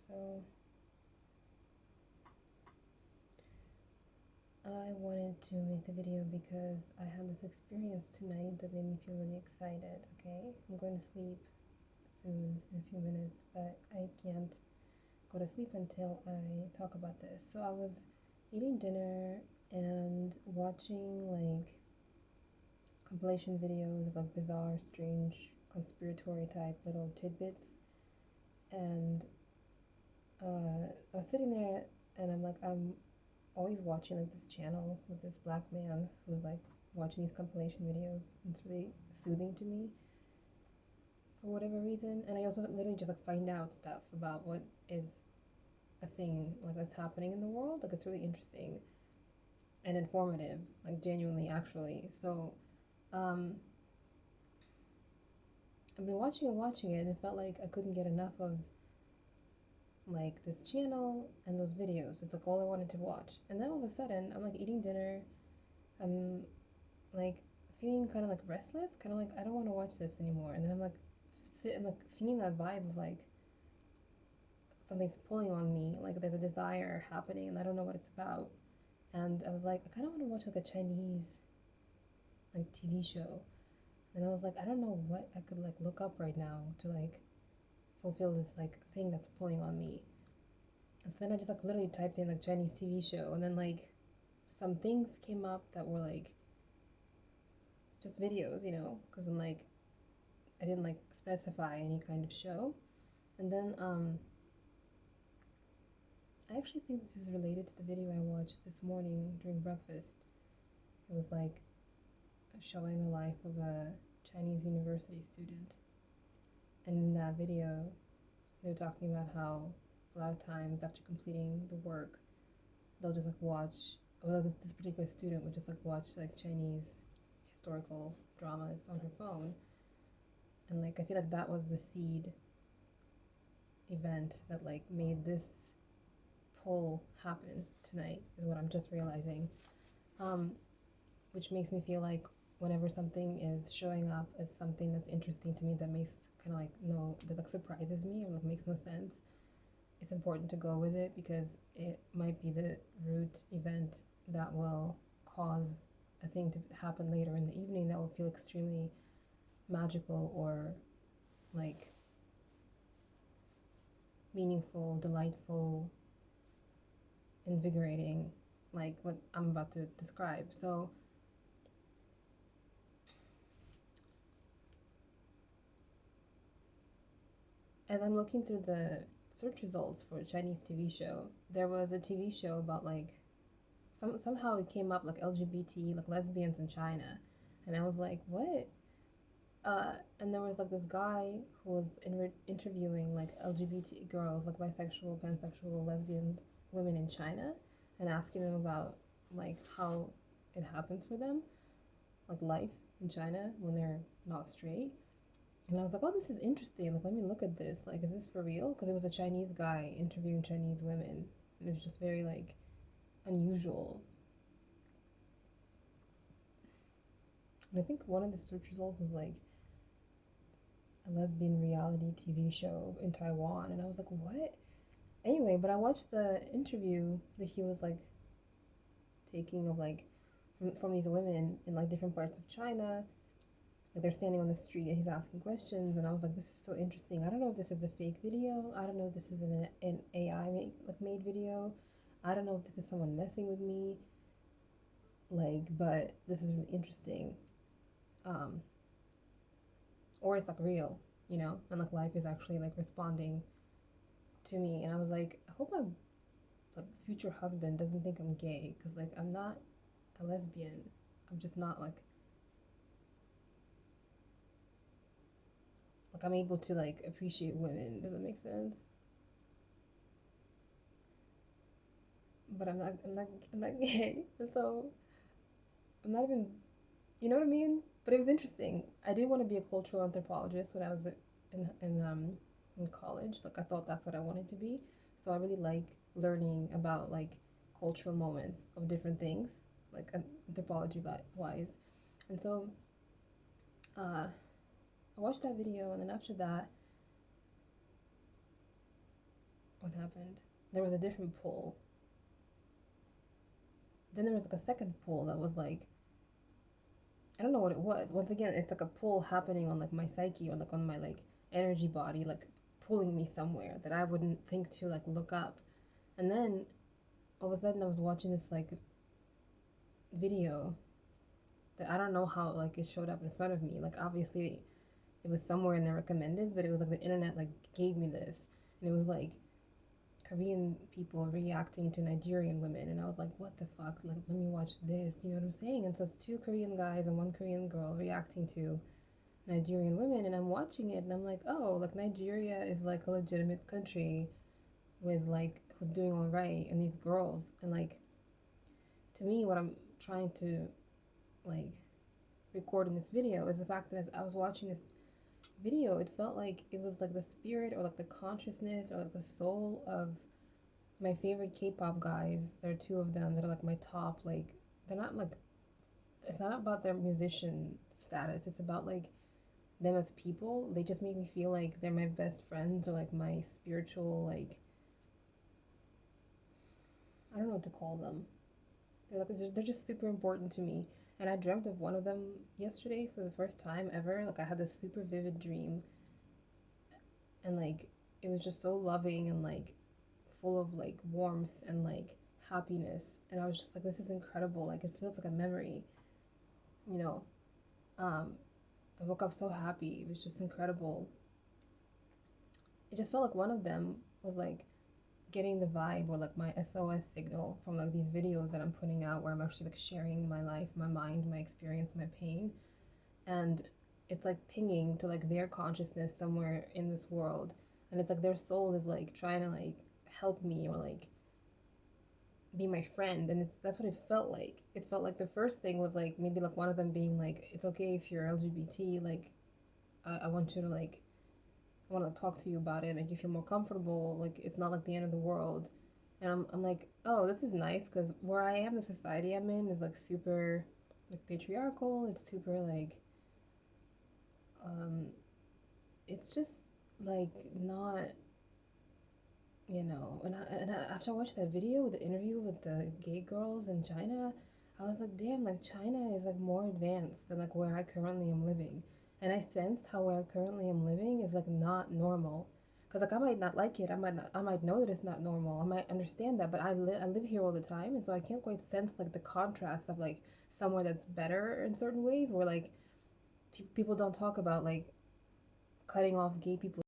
So I wanted to make a video because I had this experience tonight that made me feel really excited. Okay, I'm going to sleep soon in a few minutes, but I can't go to sleep until I talk about this. So I was eating dinner and watching like compilation videos of like bizarre, strange, conspiratory type little tidbits, and I was sitting there and I'm like, I'm always watching like this channel with this black man who's like watching these compilation videos. It's really soothing to me for whatever reason. And I also literally just like find out stuff about what is a thing like that's happening in the world. Like it's really interesting and informative, like genuinely actually. So um I've been watching and watching it and it felt like I couldn't get enough of like this channel and those videos. It's like all I wanted to watch. And then all of a sudden I'm like eating dinner. I'm like feeling kind of like restless, kind of like I don't want to watch this anymore. And then I'm like feeling that vibe of like something's pulling on me, like there's a desire happening, and I don't know what it's about. And I was like, I kind of want to watch like a Chinese like TV show. And I was like, I don't know what I could like look up right now to like fulfill this like thing that's pulling on me. And so then I just like literally typed in like Chinese TV show, and then like some things came up that were like just videos, because I'm like I didn't like specify any kind of show. And then I actually think this is related to the video I watched this morning during breakfast. It was like showing the life of a Chinese university student. And in that video, they were talking about how a lot of times after completing the work, they'll just like watch, well, this particular student would just like watch like Chinese historical dramas on her phone. And like I feel like that was the seed event that like made this pull happen tonight, is what I'm just realizing. Um, which makes me feel like whenever something is showing up as something that's interesting to me, that makes kind of like no, that like surprises me or like makes no sense, it's important to go with it because it might be the root event that will cause a thing to happen later in the evening that will feel extremely magical or like meaningful, delightful, invigorating, like what I'm about to describe. So as I'm looking through the search results for a Chinese TV show, there was a TV show about like somehow it came up like LGBT, like lesbians in China, and I was like, what? And there was like this guy who was interviewing like LGBT girls, like bisexual, pansexual, lesbian women in China, and asking them about like how it happens for them, like life in China when they're not straight. And I was like, oh, this is interesting. Like, let me look at this. Like, is this for real? Because it was a Chinese guy interviewing Chinese women. And it was just very, like, unusual. And I think one of the search results was, like, a lesbian reality TV show in Taiwan. And I was like, what? Anyway, but I watched the interview that he was, like, taking of, like, from these women in, like, different parts of China. Like they're standing on the street and he's asking questions, and I was like, this is so interesting. I don't know if this is a fake video. I don't know if this is an AI made video. I don't know if this is someone messing with me. Like, but this is really interesting. Um, or it's like real, and like life is actually like responding to me. And I was like, I hope my like future husband doesn't think I'm gay, because like I'm not a lesbian. I'm just not like I'm able to like appreciate women. Does that make sense? But I'm not gay. And so I'm not even, you know what I mean? But it was interesting. I did want to be a cultural anthropologist when I was in college. Like I thought that's what I wanted to be. So I really like learning about like cultural moments of different things, like anthropology wise. And so I watched that video, and then after that, what happened. There was a different pull. Then there was like a second pull that was like, I don't know what it was. Once again, it's like a pull happening on like my psyche or like on my like energy body, like pulling me somewhere that I wouldn't think to like look up. And then all of a sudden I was watching this like video that I don't know how like it showed up in front of me. Like obviously it was somewhere in the recommendeds, but it was like the internet like gave me this, and it was like Korean people reacting to Nigerian women, and I was like, what the fuck? Like, let me watch this. You know what I'm saying? And so it's two Korean guys and one Korean girl reacting to Nigerian women, and I'm watching it, and I'm like, oh, like Nigeria is like a legitimate country with like who's doing all right, and these girls, and like to me, what I'm trying to like record in this video is the fact that as I was watching this video, it felt like it was like the spirit or like the consciousness or like the soul of my favorite K-pop guys. There are two of them that are like my top, like they're not like, it's not about their musician status, it's about like them as people. They just make me feel like they're my best friends or like my spiritual, like, I don't know what to call them. They're like, they're just super important to me. And I dreamt of one of them yesterday for the first time ever. Like I had this super vivid dream, and like it was just so loving and like full of like warmth and like happiness, and I was just like, this is incredible. Like it feels like a memory, you know. um I woke up so happy. It was just incredible. It just felt like one of them was like getting the vibe or like my SOS signal from like these videos that I'm putting out, where I'm actually like sharing my life, my mind, my experience, my pain, and it's like pinging to like their consciousness somewhere in this world, and it's like their soul is like trying to like help me or like be my friend. And that's what it felt like. It felt like the first thing was like maybe like one of them being like, it's okay if you're LGBT, like I want you to like, I want to talk to you about it, make you feel more comfortable, like it's not like the end of the world. And I'm like, oh, this is nice, because where I am, the society I'm in is like super like patriarchal. It's super like um it's just like not, you know. After I watched that video with the interview with the gay girls in China, I was like, damn, like China is like more advanced than like where I currently am living. And I sensed how where I currently am living is like not normal. Cause like I might not like it, I might know that it's not normal, I might understand that, but I live here all the time, and so I can't quite sense like the contrast of like somewhere that's better in certain ways, where like people don't talk about like cutting off gay people